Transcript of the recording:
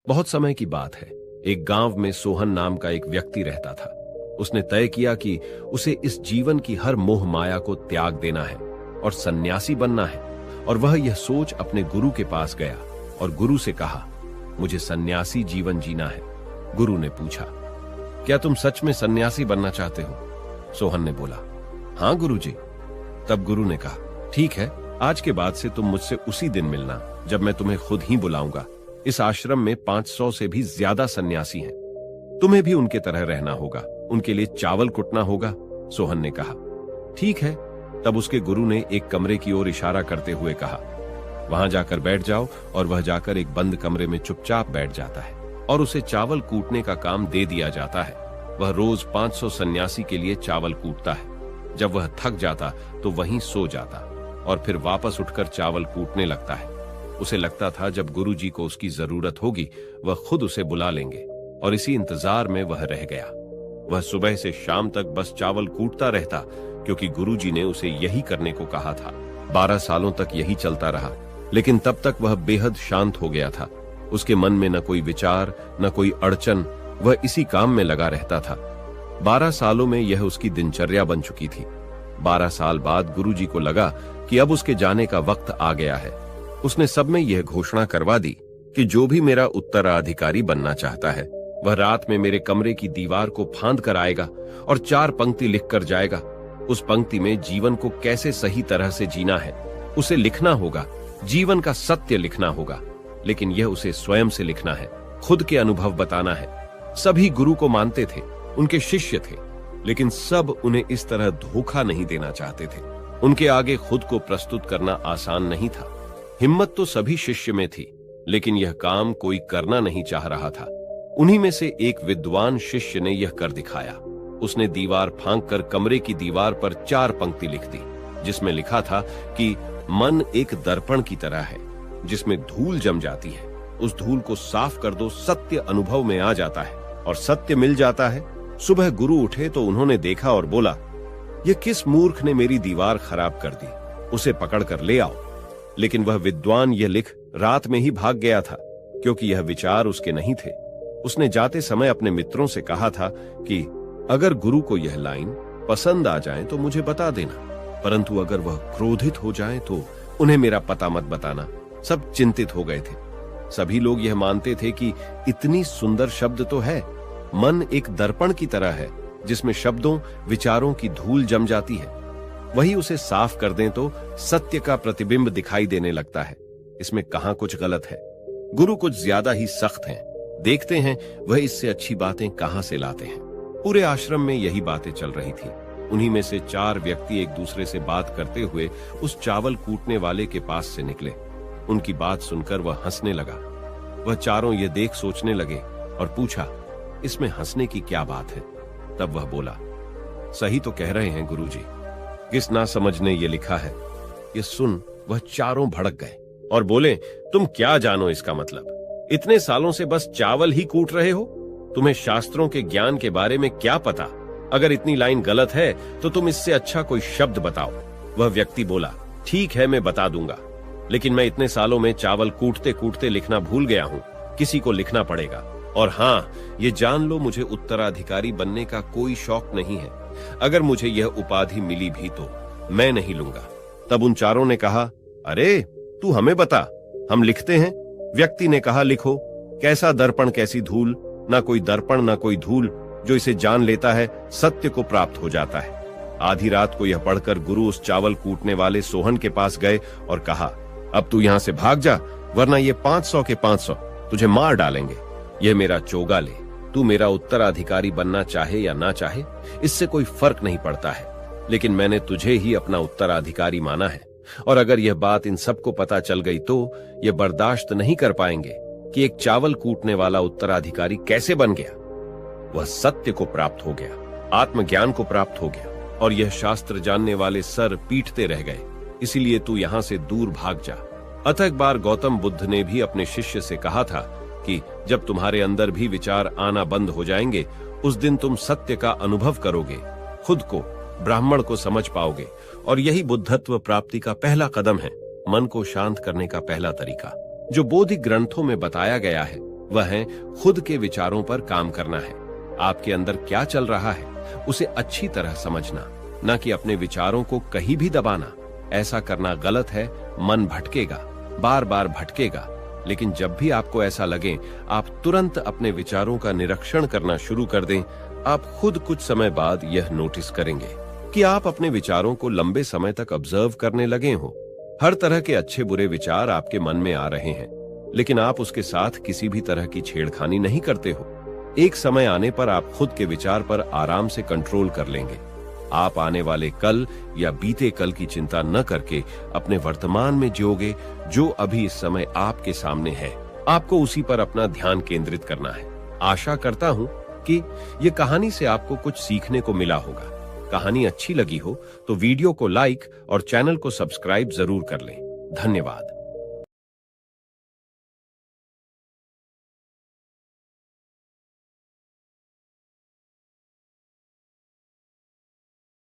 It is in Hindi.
बहुत समय की बात है। एक गांव में सोहन नाम का एक व्यक्ति रहता था। उसने तय किया कि उसे इस जीवन की हर मोह माया को त्याग देना है और सन्यासी बनना है। और वह यह सोच अपने गुरु के पास गया और गुरु से कहा, मुझे सन्यासी जीवन जीना है। गुरु ने पूछा, क्या तुम सच में सन्यासी बनना चाहते हो? सोहन ने बोला, हाँ गुरुजी। तब गुरु ने कहा, ठीक है, आज के बाद से तुम मुझसे उसी दिन मिलना जब मैं तुम्हें खुद ही बुलाऊंगा। इस आश्रम में 500 से भी ज्यादा सन्यासी हैं। तुम्हें भी उनके तरह रहना होगा, उनके लिए चावल कुटना होगा। सोहन ने कहा, ठीक है। तब उसके गुरु ने एक कमरे की ओर इशारा करते हुए कहा, वहां जाकर बैठ जाओ। और वह जाकर एक बंद कमरे में चुपचाप बैठ जाता है और उसे चावल कूटने का काम दे दिया जाता है। वह रोज 500 सन्यासी के लिए चावल कूटता है। जब वह थक जाता तो वहीं सो जाता और फिर वापस उठकर चावल कूटने लगता है। उसे लगता था जब गुरुजी को उसकी जरूरत होगी वह खुद उसे बुला लेंगे, और इसी इंतजार में वह रह गया। वह सुबह से शाम तक बस चावल कूटता रहता, क्योंकि गुरुजी ने उसे यही करने को कहा था। 12 सालों तक यही चलता रहा, लेकिन तब तक वह बेहद शांत हो गया था। उसके मन में न कोई विचार, न कोई अड़चन। वह इसी काम में लगा रहता था। 12 सालों में यह उसकी दिनचर्या बन चुकी थी। 12 साल बाद गुरुजी को लगा कि अब उसके जाने का वक्त आ गया है। उसने सब में यह घोषणा करवा दी कि जो भी मेरा उत्तराधिकारी बनना चाहता है वह रात में मेरे कमरे की दीवार को फांद कर आएगा और 4 पंक्ति लिख कर जाएगा। उस पंक्ति में जीवन को कैसे सही तरह से जीना है उसे लिखना होगा। जीवन का सत्य लिखना होगा, लेकिन यह उसे स्वयं से लिखना है, खुद के अनुभव बताना है। सभी गुरु को मानते थे, उनके शिष्य थे, लेकिन सब उन्हें इस तरह धोखा नहीं देना चाहते थे। उनके आगे खुद को प्रस्तुत करना आसान नहीं था। हिम्मत तो सभी शिष्य में थी, लेकिन यह काम कोई करना नहीं चाह रहा था। उन्हीं में से एक विद्वान शिष्य ने यह कर दिखाया। उसने दीवार फांककर कमरे की दीवार पर 4 पंक्ति लिख दी, जिसमें लिखा था कि मन एक दर्पण की तरह है जिसमें धूल जम जाती है। उस धूल को साफ कर दो, सत्य अनुभव में आ जाता है और सत्य मिल जाता है। सुबह गुरु उठे तो उन्होंने देखा और बोला, यह किस मूर्ख ने मेरी दीवार खराब कर दी, उसे पकड़ कर ले आओ। लेकिन वह विद्वान यह लिख रात में ही भाग गया था, क्योंकि यह विचार उसके नहीं थे। उसने जाते समय अपने मित्रों से कहा था कि अगर गुरु को यह लाइन पसंद आ जाए तो मुझे बता देना, परंतु अगर वह क्रोधित हो जाए तो उन्हें मेरा पता मत बताना। सब चिंतित हो गए थे। सभी लोग यह मानते थे कि इतनी सुंदर शब्द तो है, मन एक दर्पण की तरह है जिसमें शब्दों विचारों की धूल जम जाती है। वही उसे साफ कर दें तो सत्य का प्रतिबिंब दिखाई देने लगता है। इसमें कहां कुछ गलत है। गुरु कुछ ज्यादा ही सख्त हैं। देखते हैं वह इससे अच्छी बातें कहां से लाते हैं। पूरे आश्रम में यही बातें चल रही थी। उन्हीं में से 4 व्यक्ति एक दूसरे से बात करते हुए उस चावल कूटने वाले के पास से निकले। उनकी बात सुनकर वह हंसने लगा। वह चारों ये देख सोचने लगे और पूछा, इसमें हंसने की क्या बात है? तब वह बोला, सही तो कह रहे हैं गुरुजी, किस ना समझ ने ये लिखा है। ये सुन वह चारों भड़क गए और बोले, तुम क्या जानो इसका मतलब? इतने सालों से बस चावल ही कूट रहे हो, तुम्हें शास्त्रों के ज्ञान के बारे में क्या पता? अगर इतनी लाइन गलत है तो तुम इससे अच्छा कोई शब्द बताओ। वह व्यक्ति बोला, ठीक है मैं बता दूंगा, लेकिन मैं इतने सालों में चावल कूटते कूटते लिखना भूल गया हूं। किसी को लिखना पड़ेगा। और हाँ, ये जान लो मुझे उत्तराधिकारी बनने का कोई शौक नहीं है। अगर मुझे यह उपाधि मिली भी तो मैं नहीं लूंगा। तब उन चारों ने कहा, अरे तू हमें बता, हम लिखते हैं। व्यक्ति ने कहा, लिखो। कैसा दर्पण कैसी धूल, ना कोई दर्पण ना कोई धूल, जो इसे जान लेता है सत्य को प्राप्त हो जाता है। आधी रात को यह पढ़कर गुरु उस चावल कूटने वाले सोहन के पास गए और कहा, अब तू यहां से भाग जा, वरना ये 500 के 500 तुझे मार डालेंगे। यह मेरा चोगा ले। तू मेरा उत्तराधिकारी बनना चाहे या ना चाहे, इससे कोई फर्क नहीं पड़ता है, लेकिन मैंने तुझे ही अपना उत्तराधिकारी माना है। और अगर यह बात इन सबको पता चल गई तो यह बर्दाश्त नहीं कर पाएंगे कि एक चावल कूटने वाला उत्तराधिकारी कैसे बन गया। वह सत्य को प्राप्त हो गया, आत्मज्ञान को प्राप्त हो गया, और यह शास्त्र जानने वाले सर पीटते रह गए। इसीलिए तू यहां से दूर भाग जा। अतः एक बार गौतम बुद्ध ने भी अपने शिष्य से कहा था कि जब तुम्हारे अंदर भी विचार आना बंद हो जाएंगे, उस दिन तुम सत्य का अनुभव करोगे, खुद को, ब्राह्मण को समझ पाओगे। और यही बुद्धत्व प्राप्ति का पहला कदम है, मन को शांत करने का पहला तरीका, जो बौद्धिक ग्रंथों में बताया गया है। वह है खुद के विचारों पर काम करना है। आपके अंदर क्या चल रहा है उसे अच्छी तरह समझना, न कि अपने विचारों को कहीं भी दबाना। ऐसा करना गलत है। मन भटकेगा, बार बार भटकेगा, लेकिन जब भी आपको ऐसा लगे आप तुरंत अपने विचारों का निरीक्षण करना शुरू कर दें। आप खुद कुछ समय बाद यह नोटिस करेंगे कि आप अपने विचारों को लंबे समय तक ऑब्जर्व करने लगे हो। हर तरह के अच्छे बुरे विचार आपके मन में आ रहे हैं, लेकिन आप उसके साथ किसी भी तरह की छेड़खानी नहीं करते हो। एक समय आने पर आप खुद के विचार पर आराम से कंट्रोल कर लेंगे। आप आने वाले कल या बीते कल की चिंता न करके अपने वर्तमान में जियोगे, जो अभी इस समय आपके सामने है। आपको उसी पर अपना ध्यान केंद्रित करना है। आशा करता हूं कि यह कहानी से आपको कुछ सीखने को मिला होगा। कहानी अच्छी लगी हो तो वीडियो को लाइक और चैनल को सब्सक्राइब जरूर कर लें। धन्यवाद।